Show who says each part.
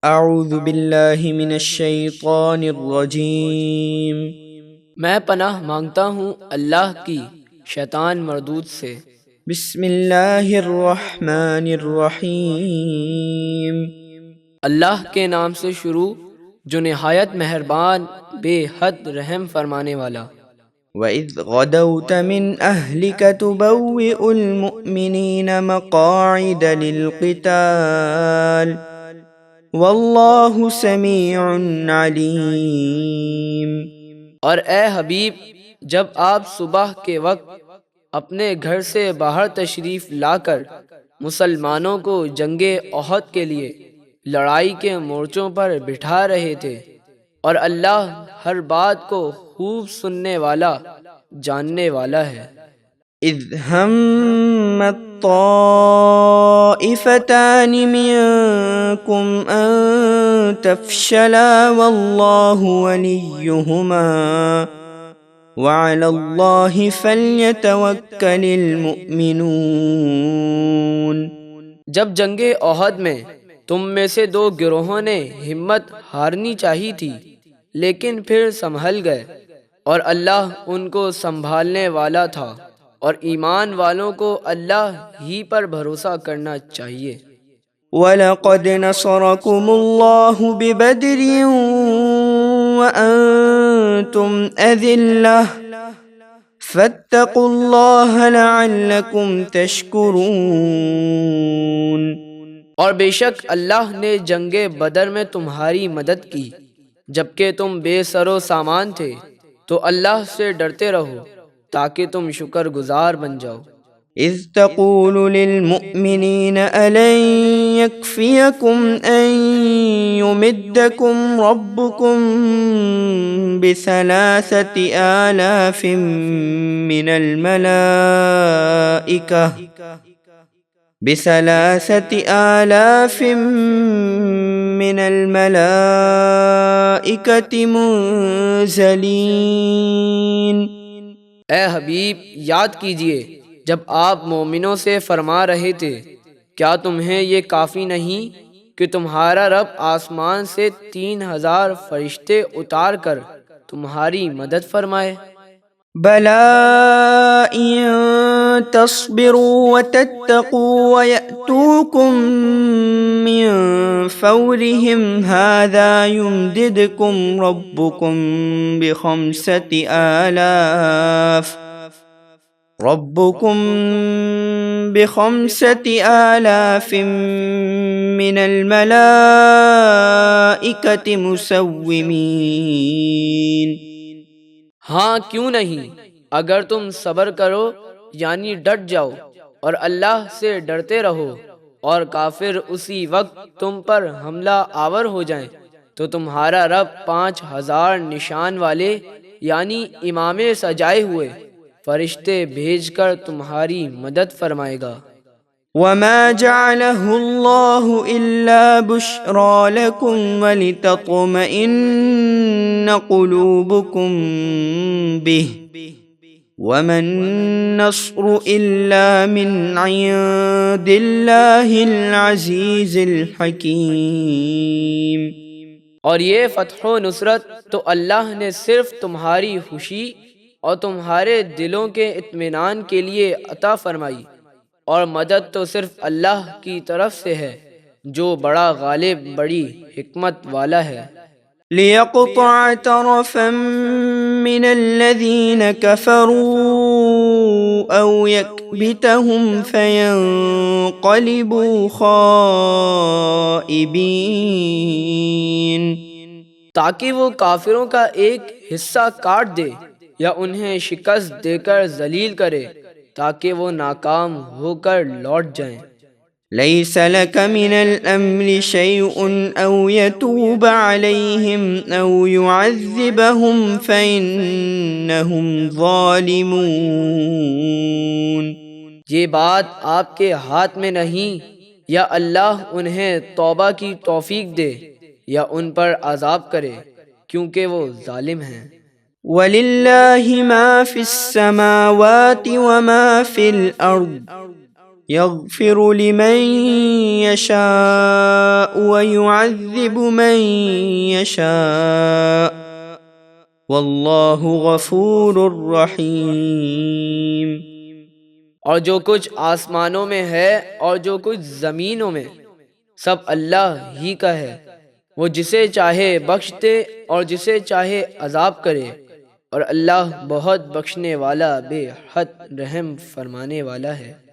Speaker 1: اعوذ باللہ من الشیطان الرجیم۔
Speaker 2: میں پناہ مانگتا ہوں اللہ کی شیطان مردود سے۔
Speaker 1: بسم اللہ الرحمن الرحیم۔
Speaker 2: اللہ کے نام سے شروع جو نہایت مہربان بے حد رحم فرمانے والا۔
Speaker 1: وَإِذْ غَدَوْتَ مِنْ أَهْلِكَ تُبَوِّئُ الْمُؤْمِنِينَ مَقَاعِدَ لِلْقِتَالِ وَاللَّهُ سَمِيعٌ عَلِيمٌ۔
Speaker 2: اور اے حبیب، جب آپ صبح کے وقت اپنے گھر سے باہر تشریف لا کر مسلمانوں کو جنگ احد کے لیے لڑائی کے مورچوں پر بٹھا رہے تھے، اور اللہ ہر بات کو خوب سننے والا جاننے والا ہے۔
Speaker 1: اذ همت طائفتان منكم ان تفشلا والله وليهما وعلى الله فليتوكل المؤمنون۔
Speaker 2: جب جنگ احد میں تم میں سے دو گروہوں نے ہمت ہارنی چاہی تھی لیکن پھر سنبھل گئے، اور اللہ ان کو سنبھالنے والا تھا، اور ایمان والوں کو اللہ ہی پر بھروسہ کرنا چاہیے۔
Speaker 1: وَلَقَدْ نَصَرَكُمُ اللَّهُ بِبَدْرٍ وَأَنْتُمْ أَذِلَّةٌ فَاتَّقُوا اللَّهَ لَعَلَّكُمْ تَشْكُرُونَ۔
Speaker 2: اور بے شک اللہ نے جنگ بدر میں تمہاری مدد کی جبکہ تم بے سر و سامان تھے، تو اللہ سے ڈرتے رہو تاکہ تم شکر گزار بن جاؤ۔
Speaker 1: اذ تقول للمؤمنین ألن يكفيكم أن يمدكم ربكم بثلاثة آلاف من الملائكة منزلين۔
Speaker 2: اے حبیب، یاد کیجئے جب آپ مومنوں سے فرما رہے تھے، کیا تمہیں یہ کافی نہیں کہ تمہارا رب آسمان سے 3000 فرشتے اتار کر تمہاری مدد فرمائے؟
Speaker 1: بَلَىٰ إِن تَصْبِرُوا وَتَتَّقُوا وَيَأْتُوكُم مِّن فَوْرِهِمْ هَٰذَا يُمْدِدْكُمْ رَبُّكُم بِخَمْسَةِ آلَافٍ مِّنَ الْمَلَائِكَةِ مُسَوِّمِينَ۔
Speaker 2: ہاں کیوں نہیں، اگر تم صبر کرو یعنی ڈٹ جاؤ اور اللہ سے ڈرتے رہو، اور کافر اسی وقت تم پر حملہ آور ہو جائیں، تو تمہارا رب 5000 نشان والے یعنی امامے سجائے ہوئے فرشتے بھیج کر تمہاری مدد فرمائے گا۔
Speaker 1: وَمَا جَعَلَهُ اللَّهُ إِلَّا بُشْرَىٰ لَكُمْ وَلِتَطْمَئِنَّ قُلُوبُكُم بِهِ وَمَا النَّصْرُ إِلَّا مِنْ عِندِ اللَّهِ الْعَزِيزِ الْحَكِيمِ۔
Speaker 2: اور یہ فتح و نصرت تو اللہ نے صرف تمہاری خوشی اور تمہارے دلوں کے اطمینان کے لیے عطا فرمائی، اور مدد تو صرف اللہ کی طرف سے ہے جو بڑا غالب بڑی حکمت والا ہے۔
Speaker 1: لِيَقْطَعَ طَرَفًا مِّنَ الَّذِينَ كَفَرُوا أَوْ يَكْبِتَهُمْ فَيَنقَلِبُوا خَائِبِينَ۔
Speaker 2: تاکہ وہ کافروں کا ایک حصہ کاٹ دے یا انہیں شکست دے کر ذلیل کرے تاکہ وہ ناکام ہو کر لوٹ جائیں۔
Speaker 1: لَيْسَ لَكَ مِنَ الْأَمْرِ شَيْءٌ أَوْ يَتُوبَ عَلَيْهِمْ أَوْ يُعَذِّبَهُمْ فَإِنَّهُمْ ظَالِمُونَ۔
Speaker 2: یہ بات آپ کے ہاتھ میں نہیں، یا اللہ انہیں توبہ کی توفیق دے یا ان پر عذاب کرے، کیونکہ وہ ظالم ہیں۔
Speaker 1: وَلِلَّهِ مَا فِي السَّمَاوَاتِ وَمَا فِي الْأَرْضِ يغفر لمن يشاء ويعذب من يشاء واللہ غفور رحیم۔
Speaker 2: اور جو کچھ آسمانوں میں ہے اور جو کچھ زمینوں میں سب اللہ ہی کا ہے، وہ جسے چاہے بخش دے اور جسے چاہے عذاب کرے، اور اللہ بہت بخشنے والا بے حد رحم فرمانے والا ہے۔